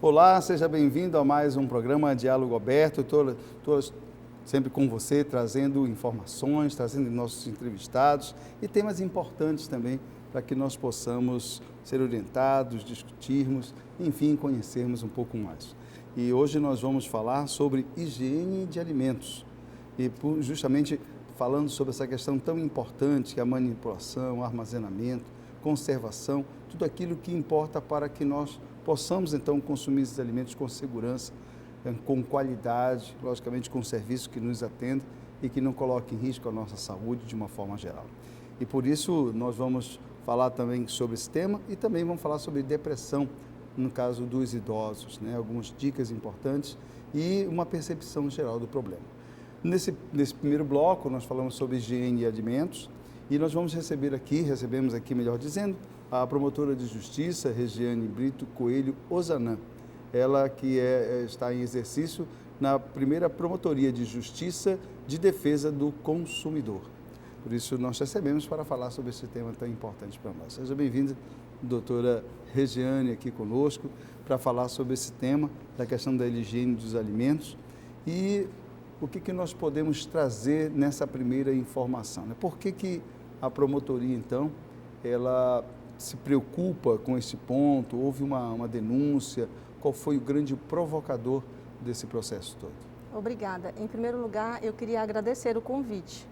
Olá, seja bem-vindo a mais um programa Diálogo Aberto. Estou sempre com você, trazendo informações, trazendo nossos entrevistados e temas importantes também para que nós possamos ser orientados, discutirmos, enfim, conhecermos um pouco mais. E hoje nós vamos falar sobre higiene de alimentos e justamente falando sobre essa questão tão importante que é a manipulação, armazenamento, conservação, tudo aquilo que importa para que nós possamos então consumir esses alimentos com segurança, com qualidade, logicamente com serviço que nos atenda e que não coloque em risco a nossa saúde de uma forma geral. E por isso nós vamos falar também sobre esse tema e também vamos falar sobre depressão, no caso dos idosos, algumas dicas importantes e uma percepção geral do problema. Nesse primeiro bloco nós falamos sobre higiene de alimentos e nós recebemos aqui, melhor dizendo, a promotora de justiça, Regiane Brito Coelho Ozanam, ela que está em exercício na primeira promotoria de justiça de defesa do consumidor. Por isso nós recebemos para falar sobre esse tema tão importante para nós. Seja bem-vinda, doutora Regiane, aqui conosco, para falar sobre esse tema da questão da higiene dos alimentos e o que nós podemos trazer nessa primeira informação. Por que a promotoria, então, ela se preocupa com esse ponto? Houve uma denúncia? Qual foi o grande provocador desse processo todo? Obrigada. Em primeiro lugar, eu queria agradecer o convite,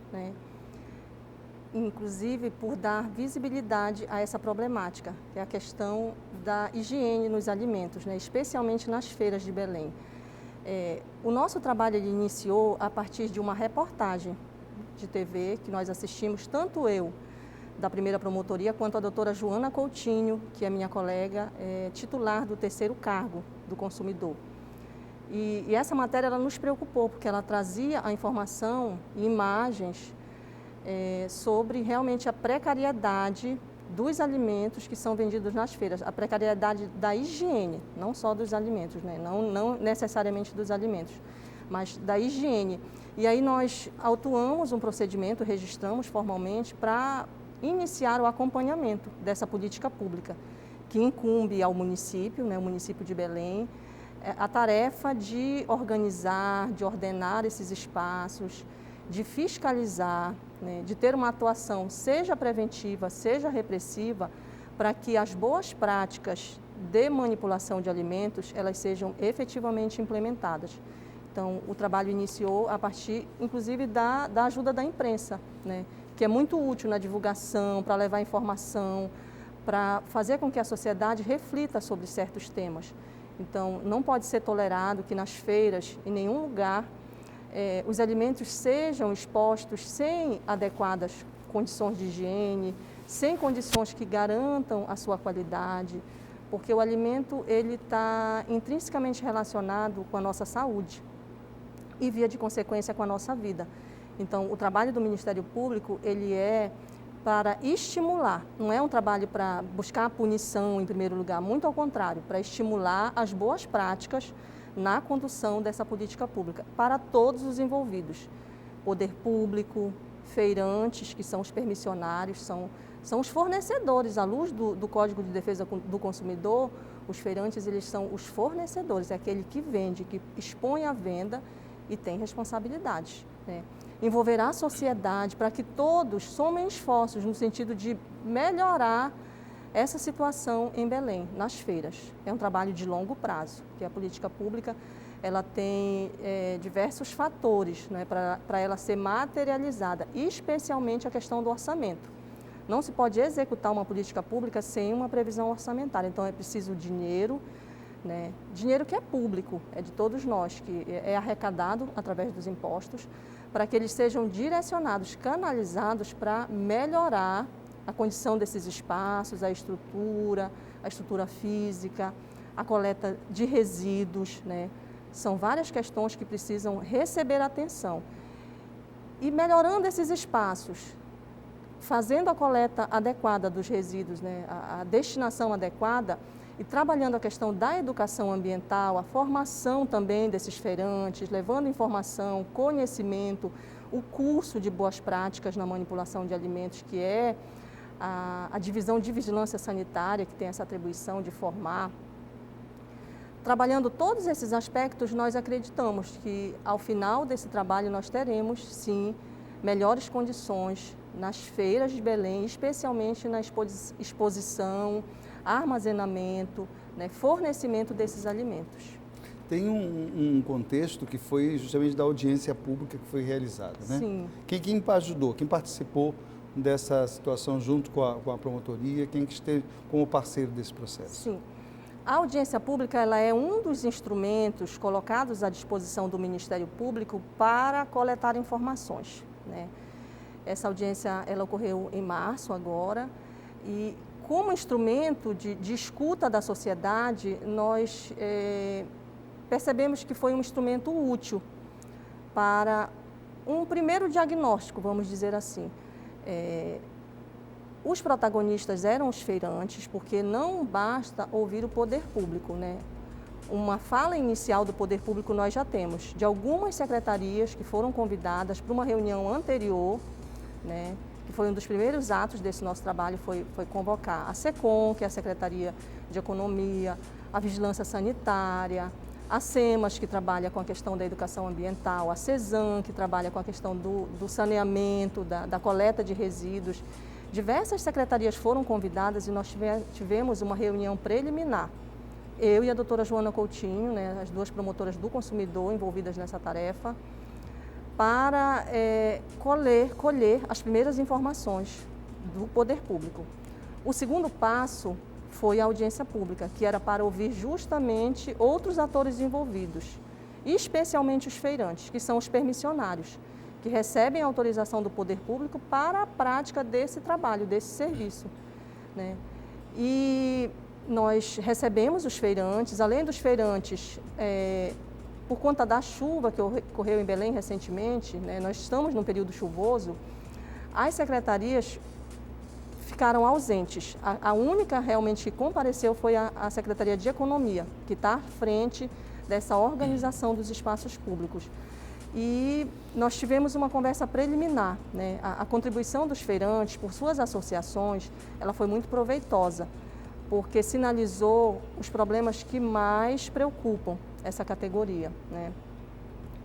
inclusive por dar visibilidade a essa problemática, que é a questão da higiene nos alimentos, especialmente nas feiras de Belém. O nosso trabalho iniciou a partir de uma reportagem de TV que nós assistimos, tanto eu, da primeira promotoria, quanto a doutora Joana Coutinho, que é minha colega, titular do terceiro cargo do consumidor. E essa matéria ela nos preocupou, porque ela trazia a informação e imagens sobre realmente a precariedade dos alimentos que são vendidos nas feiras, a precariedade da higiene, não só dos alimentos, não necessariamente dos alimentos, mas da higiene. E aí nós autuamos um procedimento, registramos formalmente para iniciar o acompanhamento dessa política pública, que incumbe ao município, o município de Belém, a tarefa de organizar, de ordenar esses espaços, de fiscalizar, de ter uma atuação, seja preventiva, seja repressiva, para que as boas práticas de manipulação de alimentos, elas sejam efetivamente implementadas. Então, o trabalho iniciou a partir, inclusive, da ajuda da imprensa, que é muito útil na divulgação, para levar informação, para fazer com que a sociedade reflita sobre certos temas. Então, não pode ser tolerado que nas feiras, em nenhum lugar, os alimentos sejam expostos sem adequadas condições de higiene, sem condições que garantam a sua qualidade, porque o alimento ele está intrinsecamente relacionado com a nossa saúde e, via de consequência, com a nossa vida. Então, o trabalho do Ministério Público, ele é para estimular, não é um trabalho para buscar a punição em primeiro lugar, muito ao contrário, para estimular as boas práticas na condução dessa política pública para todos os envolvidos. Poder público, feirantes, que são os permissionários, são os fornecedores, à luz do Código de Defesa do Consumidor, os feirantes eles são os fornecedores, é aquele que vende, que expõe a venda e tem responsabilidades. Envolverá a sociedade para que todos somem esforços no sentido de melhorar essa situação em Belém, nas feiras. É um trabalho de longo prazo, que a política pública ela tem diversos fatores para ela ser materializada, especialmente a questão do orçamento. Não se pode executar uma política pública sem uma previsão orçamentária, então é preciso dinheiro, dinheiro que é público, é de todos nós, que é arrecadado através dos impostos, para que eles sejam direcionados, canalizados para melhorar a condição desses espaços, a estrutura física, a coleta de resíduos, São várias questões que precisam receber atenção. E melhorando esses espaços, fazendo a coleta adequada dos resíduos, a destinação adequada, e trabalhando a questão da educação ambiental, a formação também desses feirantes, levando informação, conhecimento, o curso de boas práticas na manipulação de alimentos, que é a divisão de vigilância sanitária, que tem essa atribuição de formar. trabalhando todos esses aspectos, nós acreditamos que ao final desse trabalho nós teremos, sim, melhores condições nas feiras de Belém, especialmente na exposição, armazenamento, né, fornecimento desses alimentos. Tem um contexto que foi justamente da audiência pública que foi realizada, né? Sim. Quem ajudou, quem participou dessa situação junto com a promotoria, quem que esteve como parceiro desse processo? Sim. A audiência pública ela é um dos instrumentos colocados à disposição do Ministério Público para coletar informações, né? Essa audiência ela ocorreu em março agora e como instrumento de escuta da sociedade, nós percebemos que foi um instrumento útil para um primeiro diagnóstico, vamos dizer assim. Os protagonistas eram os feirantes, porque não basta ouvir o poder público, né? Uma fala inicial do poder público nós já temos, de algumas secretarias que foram convidadas para uma reunião anterior, né? Que foi um dos primeiros atos desse nosso trabalho, foi convocar a SECOM, que é a Secretaria de Economia, a Vigilância Sanitária, a SEMAS, que trabalha com a questão da educação ambiental, a CESAM, que trabalha com a questão do saneamento, da coleta de resíduos. Diversas secretarias foram convidadas e nós tivemos uma reunião preliminar. Eu e a doutora Joana Coutinho, né, as duas promotoras do consumidor envolvidas nessa tarefa, para colher as primeiras informações do poder público. O segundo passo foi a audiência pública, que era para ouvir justamente outros atores envolvidos, especialmente os feirantes, que são os permissionários, que recebem a autorização do poder público para a prática desse trabalho, desse serviço, né? E nós recebemos os feirantes, além dos feirantes, por conta da chuva que ocorreu em Belém recentemente, né, nós estamos num período chuvoso, as secretarias ficaram ausentes. A única realmente que compareceu foi a Secretaria de Economia, que está à frente dessa organização dos espaços públicos. E nós tivemos uma conversa preliminar, né? A contribuição dos feirantes, por suas associações, ela foi muito proveitosa, porque sinalizou os problemas que mais preocupam essa categoria, né?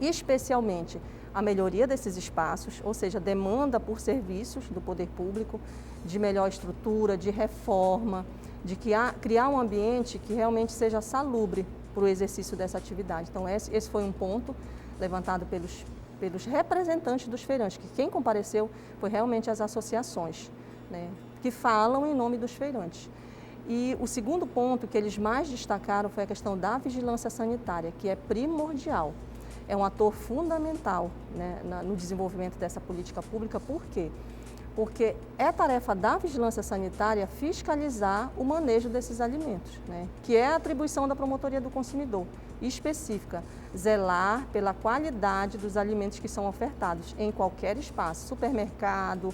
E especialmente a melhoria desses espaços, ou seja, demanda por serviços do poder público, de melhor estrutura, de reforma, de criar um ambiente que realmente seja salubre para o exercício dessa atividade. Então, esse foi um ponto levantado pelos representantes dos feirantes, que quem compareceu foi realmente as associações, né, que falam em nome dos feirantes. E o segundo ponto que eles mais destacaram foi a questão da vigilância sanitária, que é primordial. É um ator fundamental, né, no desenvolvimento dessa política pública. Por quê? Porque é tarefa da vigilância sanitária fiscalizar o manejo desses alimentos, né, que é a atribuição da Promotoria do Consumidor, específica, zelar pela qualidade dos alimentos que são ofertados em qualquer espaço, supermercado,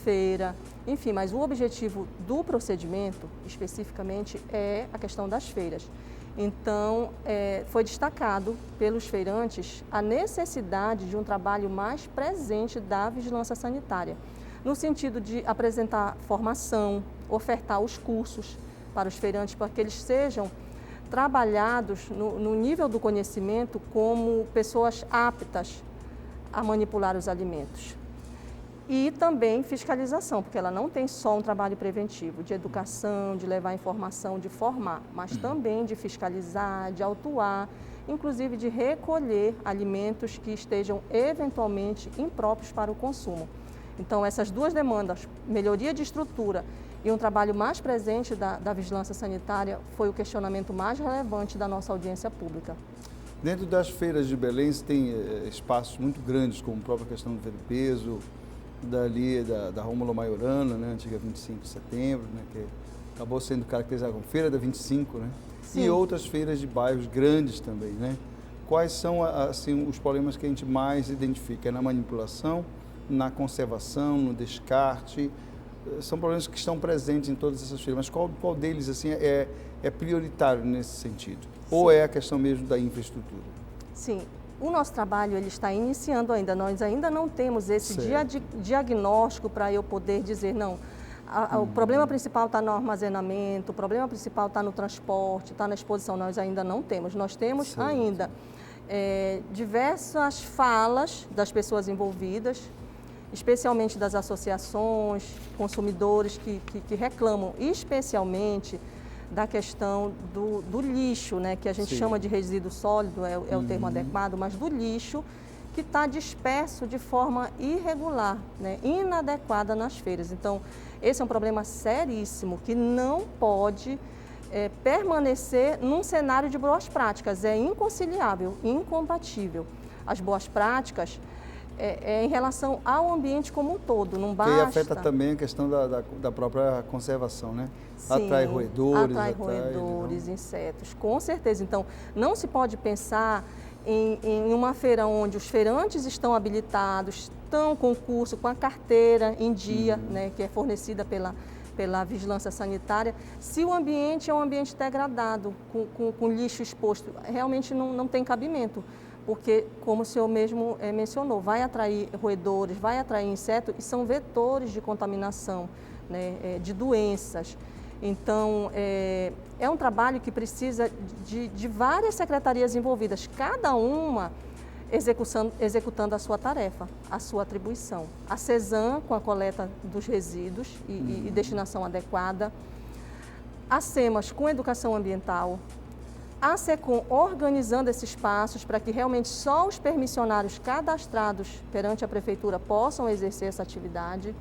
feira, enfim, mas o objetivo do procedimento, especificamente, é a questão das feiras. Então, foi destacado pelos feirantes a necessidade de um trabalho mais presente da vigilância sanitária, no sentido de apresentar formação, ofertar os cursos para os feirantes, para que eles sejam trabalhados no nível do conhecimento como pessoas aptas a manipular os alimentos. E também fiscalização, porque ela não tem só um trabalho preventivo, de educação, de levar informação, de formar, mas também de fiscalizar, de autuar, inclusive de recolher alimentos que estejam eventualmente impróprios para o consumo. Então, essas duas demandas, melhoria de estrutura e um trabalho mais presente da vigilância sanitária, foi o questionamento mais relevante da nossa audiência pública. Dentro das feiras de Belém, tem espaços muito grandes, como a própria questão do peso, dali da Rômulo Maiorana, né, antiga 25 de setembro, né, que acabou sendo caracterizada como Feira da 25, né? Sim. E outras feiras de bairros grandes também, né? Quais são assim, os problemas que a gente mais identifica? É na manipulação, na conservação, no descarte? São problemas que estão presentes em todas essas feiras, mas qual deles assim, é prioritário nesse sentido? Sim. Ou é a questão mesmo da infraestrutura? Sim. O nosso trabalho ele está iniciando ainda, nós ainda não temos esse diagnóstico para eu poder dizer, não, O problema principal está no armazenamento, o problema principal está no transporte, está na exposição, nós ainda não temos. Nós temos ainda diversas falas das pessoas envolvidas, especialmente das associações, consumidores que reclamam, especialmente da questão do lixo, né, que a gente chama de resíduo sólido, é o termo adequado, mas do lixo que está disperso de forma irregular, né, inadequada nas feiras. Então, esse é um problema seríssimo que não pode permanecer num cenário de boas práticas. É inconciliável, incompatível. As boas práticas em relação ao ambiente como um todo, não basta... Que afeta também a questão da própria conservação, né? Sim, atrai roedores. Atrai roedores, insetos, com certeza. Então, não se pode pensar em uma feira onde os feirantes estão habilitados, estão com curso, com a carteira em dia, né, que é fornecida pela vigilância sanitária, se o ambiente é um ambiente degradado, com lixo exposto, realmente não tem cabimento. Porque, como o senhor mesmo mencionou, vai atrair roedores, vai atrair insetos e são vetores de contaminação, né, de doenças. Então, é um trabalho que precisa de várias secretarias envolvidas, cada uma executando a sua tarefa, a sua atribuição. A CESAM, com a coleta dos resíduos e destinação adequada, a SEMAS, com educação ambiental, a SECOM organizando esses espaços para que realmente só os permissionários cadastrados perante a prefeitura possam exercer essa atividade.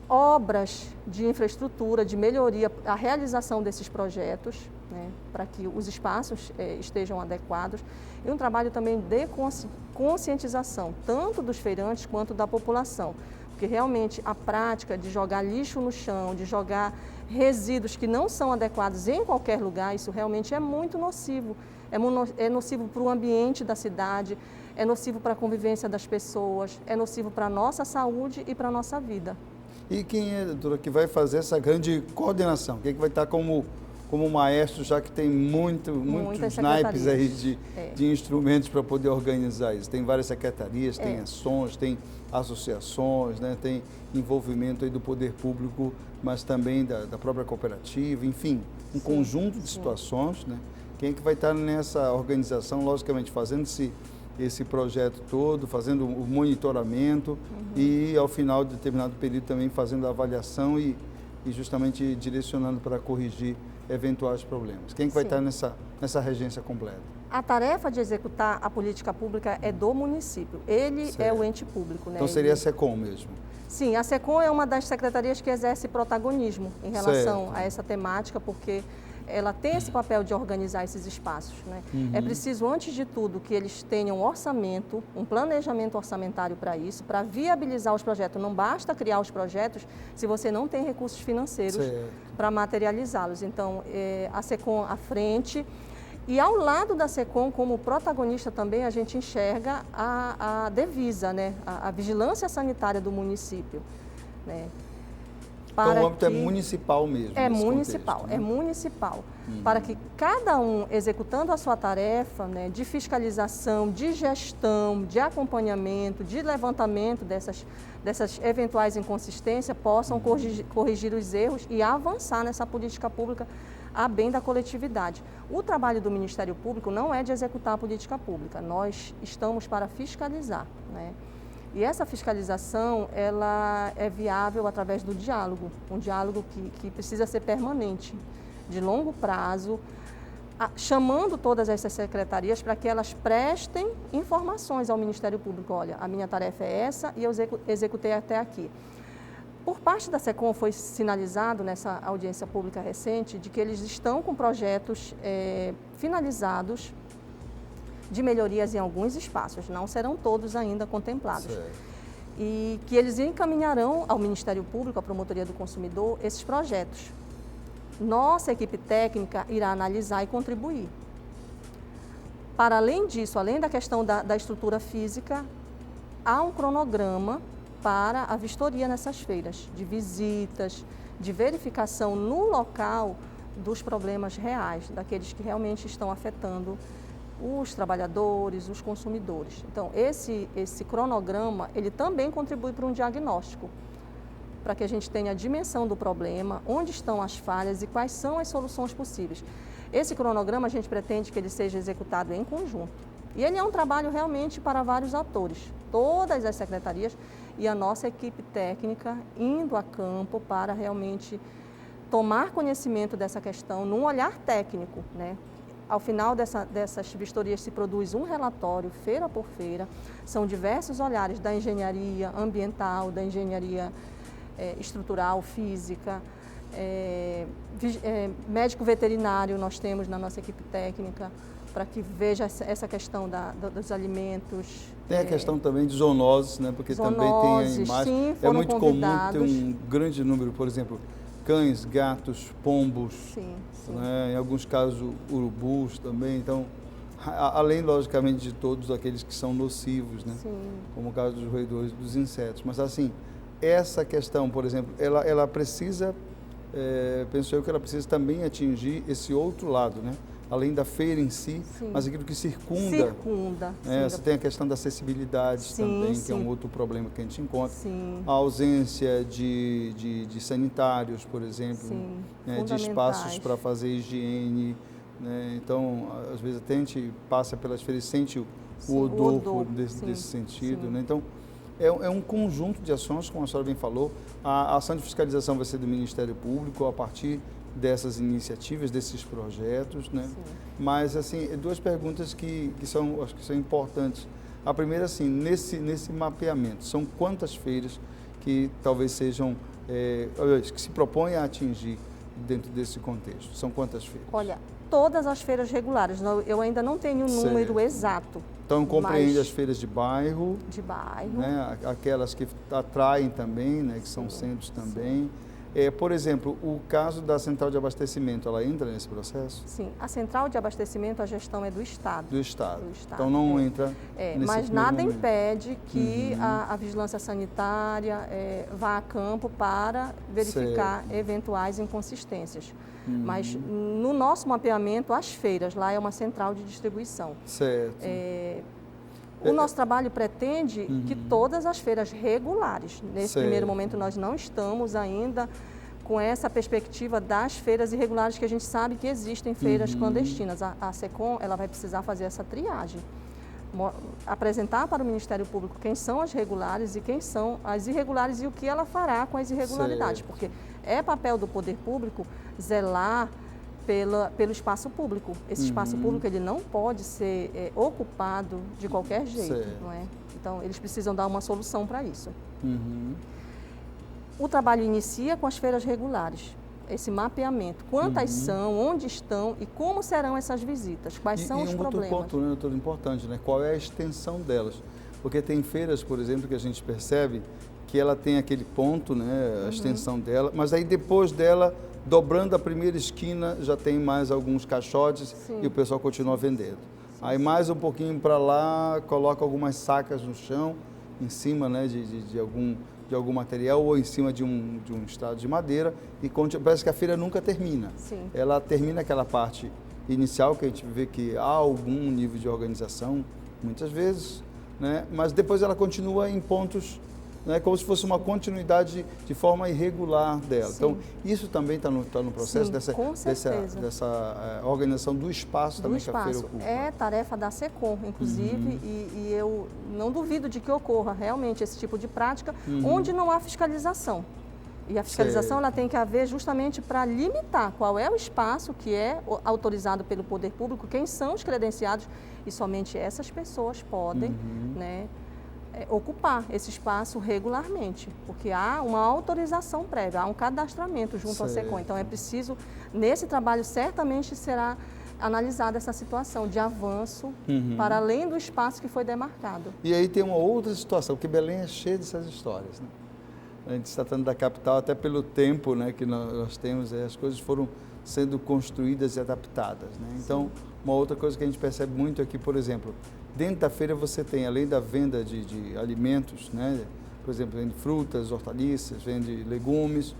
Obras de infraestrutura, de melhoria, a realização desses projetos, né, para que os espaços estejam adequados. E um trabalho também de conscientização, tanto dos feirantes quanto da população. Porque realmente a prática de jogar lixo no chão, de jogar resíduos que não são adequados em qualquer lugar, isso realmente é muito nocivo. É nocivo para o ambiente da cidade, é nocivo para a convivência das pessoas, é nocivo para a nossa saúde e para a nossa vida. E quem é, doutora, que vai fazer essa grande coordenação? Quem é que vai estar como maestro, já que tem muitos naipes aí de instrumentos para poder organizar isso? Tem várias secretarias, tem ações, tem associações, né? Tem envolvimento aí do poder público, mas também da própria cooperativa, enfim, um conjunto de situações, né? Quem é que vai estar nessa organização, logicamente, fazendo esse projeto todo, fazendo o monitoramento e, ao final de determinado período, também fazendo a avaliação e justamente direcionando para corrigir eventuais problemas. Quem é que vai estar nessa regência completa? A tarefa de executar a política pública é do município. Ele é o ente público, né? Então seria a SECOM mesmo? Sim, a SECOM é uma das secretarias que exerce protagonismo em relação a essa temática, porque ela tem esse papel de organizar esses espaços, né? É preciso, antes de tudo, que eles tenham orçamento, um planejamento orçamentário para isso, para viabilizar os projetos. Não basta criar os projetos se você não tem recursos financeiros para materializá-los. Então, a SECOM à frente. E ao lado da SECOM, como protagonista também, a gente enxerga a Devisa, né? A vigilância sanitária do município, né? Então o âmbito é municipal mesmo? É municipal, contexto, né? É municipal. Para que cada um, executando a sua tarefa, né, de fiscalização, de gestão, de acompanhamento, de levantamento dessas eventuais inconsistências, possam corrigir os erros e avançar nessa política pública a bem da coletividade. O trabalho do Ministério Público não é de executar a política pública, nós estamos para fiscalizar, né? E essa fiscalização, ela é viável através do diálogo, um diálogo que precisa ser permanente, de longo prazo, chamando todas essas secretarias para que elas prestem informações ao Ministério Público. Olha, a minha tarefa é essa e eu executei até aqui. Por parte da SECOM foi sinalizado nessa audiência pública recente de que eles estão com projetos finalizados de melhorias em alguns espaços, não serão todos ainda contemplados. E que eles encaminharão ao Ministério Público, à Promotoria do Consumidor, esses projetos. Nossa equipe técnica irá analisar e contribuir. Para além disso, além da questão da estrutura física, há um cronograma para a vistoria nessas feiras, de visitas, de verificação no local dos problemas reais, daqueles que realmente estão afetando os trabalhadores, os consumidores. Então, esse cronograma, ele também contribui para um diagnóstico, para que a gente tenha a dimensão do problema, onde estão as falhas e quais são as soluções possíveis. Esse cronograma a gente pretende que ele seja executado em conjunto. E ele é um trabalho realmente para vários atores, todas as secretarias e a nossa equipe técnica indo a campo para realmente tomar conhecimento dessa questão num olhar técnico, né? Ao final dessas vistorias se produz um relatório, feira por feira, são diversos olhares da engenharia ambiental, da engenharia estrutural, física, médico veterinário nós temos na nossa equipe técnica, para que veja essa questão dos alimentos. Tem a questão também de zoonoses, né? Porque também tem a imagem. Sim, é muito convidados. comum ter um grande número, por exemplo, cães, gatos, pombos, sim. Né? Em alguns casos urubus também. Então, além, logicamente, de todos aqueles que são nocivos, né? Sim. Como o caso dos roedores, dos insetos. Mas, assim, essa questão, por exemplo, ela precisa, penso eu que ela precisa também atingir esse outro lado, né? Além da feira em si, sim. mas aquilo que circunda. Você tem a questão da acessibilidade sim, também, sim. que é um outro problema que a gente encontra. Sim. A ausência de sanitários, por exemplo, né, de espaços para fazer higiene. Né? Então, às vezes até a gente passa pelas feiras e sente o odor desse sentido. Né? Então, é um conjunto de ações, como a senhora bem falou. A ação de fiscalização vai ser do Ministério Público a partir dessas iniciativas, desses projetos, né? Mas, assim, duas perguntas que acho que são importantes. A primeira, assim, nesse mapeamento, são quantas feiras que talvez sejam, que se propõem a atingir dentro desse contexto? São quantas feiras? Olha, todas as feiras regulares, eu ainda não tenho o número exato. Então, compreende as feiras de bairro. De bairro. Né? Aquelas que atraem também, né? Que são centros também. Por exemplo, o caso da central de abastecimento, ela entra nesse processo? Sim, a central de abastecimento, a gestão é do Estado. Do Estado. Então não entra nesse mas nada momento. impede que a vigilância sanitária vá a campo para verificar eventuais inconsistências. Mas no nosso mapeamento, as feiras, lá é uma central de distribuição. Certo. O nosso trabalho pretende que todas as feiras regulares, nesse primeiro momento nós não estamos ainda com essa perspectiva das feiras irregulares, que a gente sabe que existem feiras clandestinas. A SECOM ela vai precisar fazer essa triagem, apresentar para o Ministério Público quem são as regulares e quem são as irregulares e o que ela fará com as irregularidades, porque é papel do poder público zelar pelo espaço público. Esse espaço público ele não pode ser ocupado de qualquer jeito, não é? Então, eles precisam dar uma solução para isso. O trabalho inicia com as feiras regulares, esse mapeamento. Quantas são, onde estão e como serão essas visitas, quais são os problemas. E um outro ponto, né, doutor, importante, né? Qual é a extensão delas? Porque tem feiras, por exemplo, que a gente percebe que ela tem aquele ponto, né, a extensão dela, mas aí depois dela, dobrando a primeira esquina, já tem mais alguns caixotes e o pessoal continua vendendo. Aí mais um pouquinho para lá, coloca algumas sacas no chão, em cima, né, de algum material ou em cima de um estrado de madeira e parece que a feira nunca termina. Ela termina aquela parte inicial que a gente vê que há algum nível de organização, muitas vezes, né, mas depois ela continua em pontos, né, como se fosse uma continuidade de forma irregular dela. Então, isso também está no processo dessa organização do espaço também que a feira ocupa. É tarefa da SECOM, inclusive, e eu não duvido de que ocorra realmente esse tipo de prática, onde não há fiscalização. E a fiscalização ela tem que haver justamente para limitar qual é o espaço que é autorizado pelo poder público, quem são os credenciados, e somente essas pessoas podem, né, ocupar esse espaço regularmente, porque há uma autorização prévia, há um cadastramento junto à SECOM. Então é preciso, nesse trabalho certamente será analisada essa situação de avanço para além do espaço que foi demarcado. E aí tem uma outra situação, porque Belém é cheia dessas histórias, né? A gente está tratando da capital até pelo tempo, né, que nós temos, as coisas foram sendo construídas e adaptadas, né? Então, uma outra coisa que a gente percebe muito aqui, por exemplo, dentro da feira você tem, além da venda de alimentos, né? Por exemplo, vende frutas, hortaliças, vende legumes,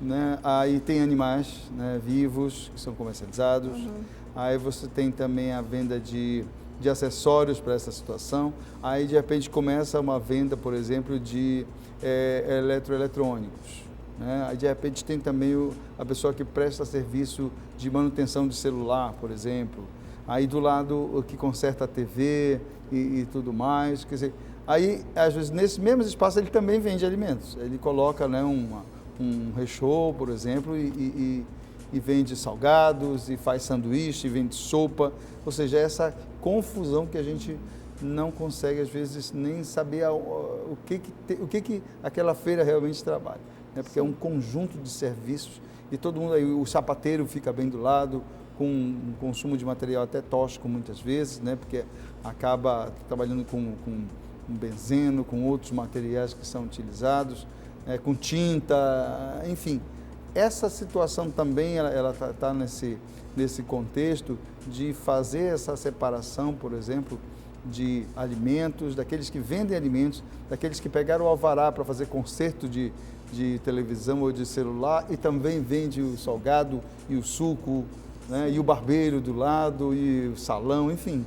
né? Aí tem animais, né, vivos que são comercializados. Aí você tem também a venda de de acessórios para essa situação. Aí, de repente, começa uma venda, por exemplo, de eletroeletrônicos. Né? Aí, de repente, tem também a pessoa que presta serviço de manutenção de celular, por exemplo. Aí, do lado, o que conserta a TV e tudo mais. Quer dizer, aí, às vezes, nesse mesmo espaço, ele também vende alimentos. Ele coloca, né, um rechô, por exemplo, e vende salgados, e faz sanduíche, e vende sopa. Ou seja, essa confusão que a gente não consegue, às vezes, nem saber o que aquela feira realmente trabalha. Né? Porque é um conjunto de serviços e todo mundo aí, o sapateiro fica bem do lado, com um consumo de material até tóxico muitas vezes, né? Porque acaba trabalhando com benzeno, com outros materiais que são utilizados, com tinta, enfim. Essa situação também ela tá nesse contexto de fazer essa separação, por exemplo, de alimentos, daqueles que vendem alimentos, daqueles que pegaram o alvará para fazer conserto de televisão ou de celular e também vende o salgado e o suco, né? E o barbeiro do lado e o salão, enfim.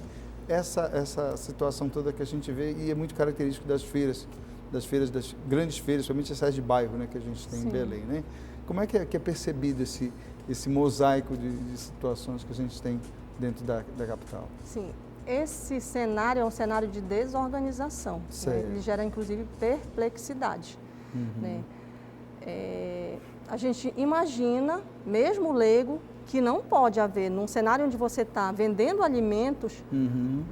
Essa situação toda que a gente vê e é muito característico das feiras, das grandes feiras, principalmente essas de bairro, né, que a gente tem em Belém, né? Como é que é percebido esse mosaico de situações que a gente tem dentro da capital? Sim, esse cenário é um cenário de desorganização, né? Ele gera inclusive perplexidade. Né? A gente imagina, mesmo leigo, que não pode haver, num cenário onde você está vendendo alimentos,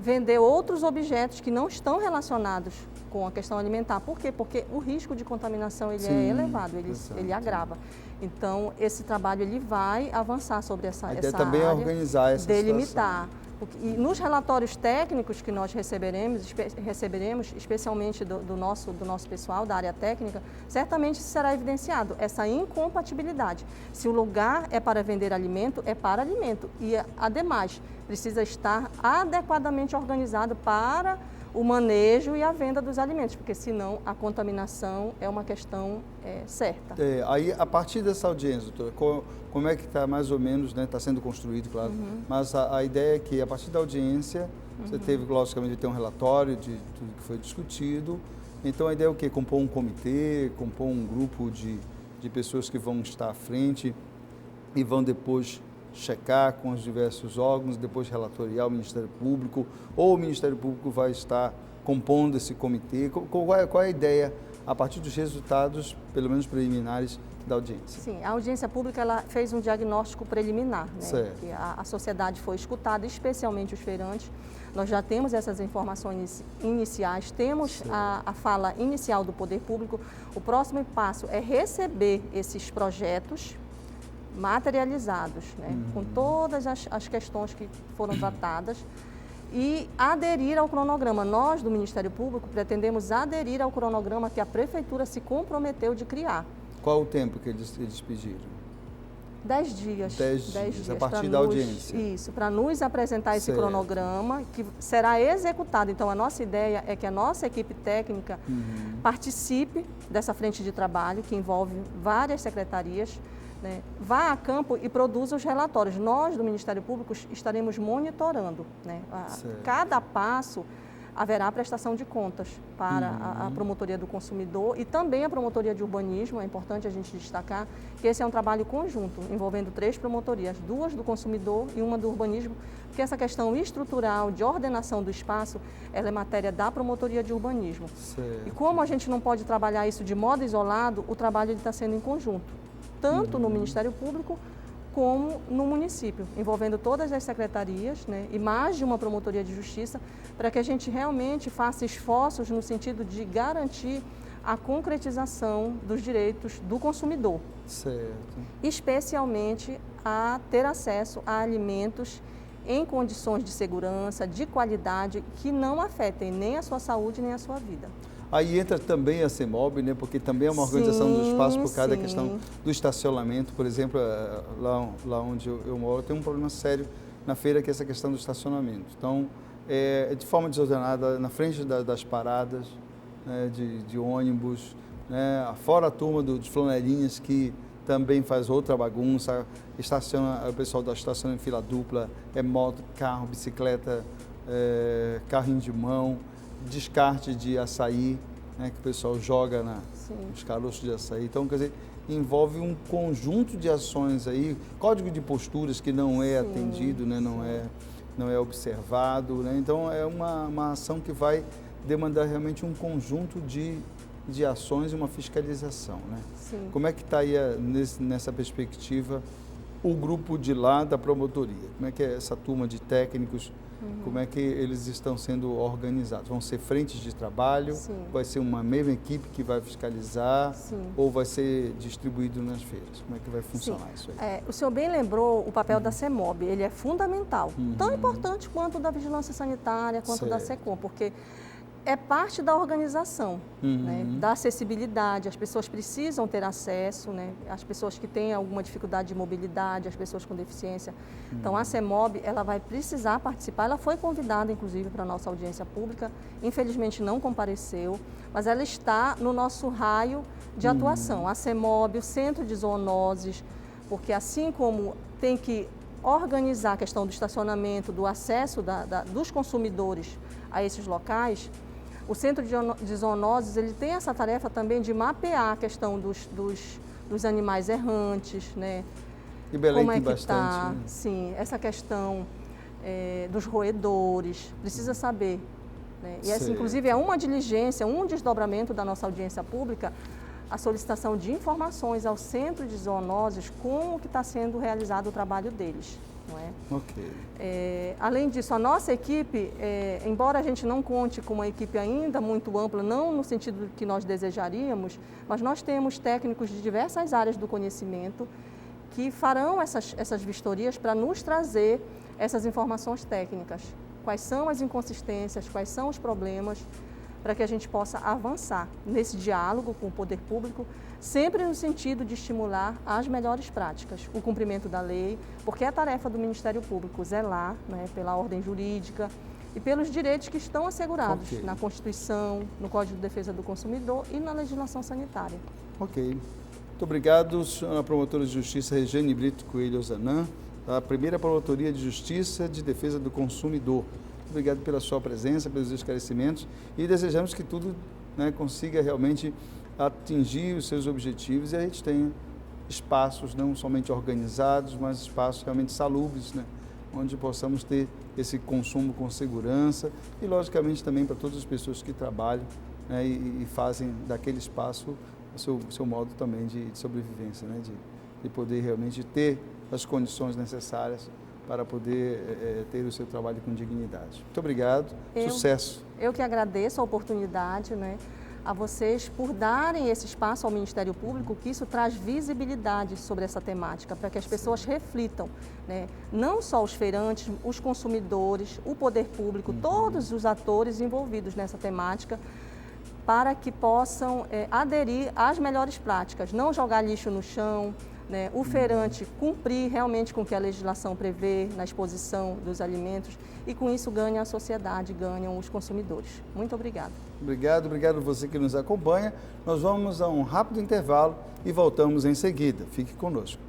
vender outros objetos que não estão relacionados com a questão alimentar. Por quê? Porque o risco de contaminação ele é elevado, ele agrava. Então, esse trabalho ele vai avançar sobre essa área, também organizar essa delimitar. E nos relatórios técnicos que nós receberemos, especialmente do nosso pessoal da área técnica, certamente será evidenciado essa incompatibilidade. Se o lugar é para vender alimento, é para alimento. E, ademais, precisa estar adequadamente organizado para o manejo e a venda dos alimentos, porque senão a contaminação é uma questão certa. Aí, a partir dessa audiência, doutora, como é que está mais ou menos, né? Está sendo construído, claro, mas a ideia é que a partir da audiência, você teve, logicamente, de ter um relatório de tudo que foi discutido. Então, a ideia é o quê? Compor um comitê, compor um grupo de pessoas que vão estar à frente e vão depois checar com os diversos órgãos, depois relatoriar ao Ministério Público, ou o Ministério Público vai estar compondo esse comitê. Qual é a ideia, a partir dos resultados, pelo menos preliminares, da audiência? Sim, a audiência pública ela fez um diagnóstico preliminar, né? Que a sociedade foi escutada, especialmente os feirantes. Nós já temos essas informações iniciais, temos a fala inicial do poder público. O próximo passo é receber esses projetos materializados, né? Com todas as questões que foram tratadas e aderir ao cronograma. Nós, do Ministério Público, pretendemos aderir ao cronograma que a Prefeitura se comprometeu de criar. Qual o tempo que eles pediram? 10 dias. 10 dias, a partir da audiência. Isso, para nos apresentar esse cronograma que será executado. Então, a nossa ideia é que a nossa equipe técnica participe dessa frente de trabalho, que envolve várias secretarias, né? Vá a campo e produza os relatórios. Nós, do Ministério Público, estaremos monitorando, né? Cada passo haverá prestação de contas para a Promotoria do Consumidor e também a Promotoria de Urbanismo. É importante a gente destacar que esse é um trabalho conjunto, envolvendo 3 promotorias, 2 do consumidor e 1 do urbanismo, porque essa questão estrutural de ordenação do espaço, ela é matéria da Promotoria de Urbanismo. E como a gente não pode trabalhar isso de modo isolado, o trabalho está sendo em conjunto, tanto no Ministério Público como no município, envolvendo todas as secretarias, né, e mais de uma promotoria de justiça, para que a gente realmente faça esforços no sentido de garantir a concretização dos direitos do consumidor. Especialmente a ter acesso a alimentos em condições de segurança, de qualidade, que não afetem nem a sua saúde nem a sua vida. Aí entra também a CEMOB, né? Porque também é uma organização do espaço por causa da questão do estacionamento. Por exemplo, lá onde eu moro, tem um problema sério na feira, que é essa questão do estacionamento. Então, de forma desordenada, na frente das paradas, né, de ônibus, né, fora a turma dos flanelinhas, que também faz outra bagunça, o pessoal estaciona em fila dupla, moto, carro, bicicleta, carrinho de mão, descarte de açaí, né, que o pessoal joga nos caroços de açaí. Então, quer dizer, envolve um conjunto de ações aí, código de posturas que não é atendido, né, não é observado, né? Então é uma ação que vai demandar realmente um conjunto de ações e uma fiscalização, né? Sim. Como é que está aí nessa perspectiva o grupo de lá da promotoria? Como é que é essa turma de técnicos? Como é que eles estão sendo organizados? Vão ser frentes de trabalho? Sim. Vai ser uma mesma equipe que vai fiscalizar? Sim. Ou vai ser distribuído nas feiras? Como é que vai funcionar isso aí? O senhor bem lembrou o papel da CEMOB, ele é fundamental, tão importante quanto o da Vigilância Sanitária, quanto da SECOM, porque é parte da organização, né, da acessibilidade. As pessoas precisam ter acesso, né, as pessoas que têm alguma dificuldade de mobilidade, as pessoas com deficiência. Então, a CEMOB, ela vai precisar participar. Ela foi convidada, inclusive, para a nossa audiência pública. Infelizmente, não compareceu, mas ela está no nosso raio de atuação. A CEMOB, o Centro de Zoonoses, porque assim como tem que organizar a questão do estacionamento, do acesso dos consumidores a esses locais, o Centro de Zoonoses, ele tem essa tarefa também de mapear a questão dos animais errantes, né? E Belém como tem é que bastante. Sim, essa questão dos roedores, precisa saber, né? E essa, inclusive, é uma diligência, um desdobramento da nossa audiência pública, a solicitação de informações ao Centro de Zoonoses como que está sendo realizado o trabalho deles. Não é? Ok. Além disso, a nossa equipe, embora a gente não conte com uma equipe ainda muito ampla, não no sentido que nós desejaríamos, mas nós temos técnicos de diversas áreas do conhecimento que farão essas vistorias para nos trazer essas informações técnicas. Quais são as inconsistências, quais são os problemas, para que a gente possa avançar nesse diálogo com o poder público, sempre no sentido de estimular as melhores práticas, o cumprimento da lei, porque é tarefa do Ministério Público zelar, né, pela ordem jurídica e pelos direitos que estão assegurados na Constituição, no Código de Defesa do Consumidor e na legislação sanitária. Ok. Muito obrigado, senhora promotora de Justiça Regiane Brito Coelho Ozanam, da primeira Promotoria de Justiça de Defesa do Consumidor. Obrigado pela sua presença, pelos esclarecimentos e desejamos que tudo, né, consiga realmente atingir os seus objetivos e a gente tenha espaços não somente organizados, mas espaços realmente salubres, né, onde possamos ter esse consumo com segurança e, logicamente, também para todas as pessoas que trabalham, né, e fazem daquele espaço o seu modo também de sobrevivência, né, de poder realmente ter as condições necessárias para poder ter o seu trabalho com dignidade. Muito obrigado, sucesso. Eu que agradeço a oportunidade, né, a vocês por darem esse espaço ao Ministério Público, que isso traz visibilidade sobre essa temática, para que as pessoas reflitam, né, não só os feirantes, os consumidores, o poder público, todos os atores envolvidos nessa temática, para que possam aderir às melhores práticas, não jogar lixo no chão, né, o feirante cumprir realmente com o que a legislação prevê na exposição dos alimentos e com isso ganha a sociedade, ganham os consumidores. Muito obrigada. Obrigado a você que nos acompanha. Nós vamos a um rápido intervalo e voltamos em seguida. Fique conosco.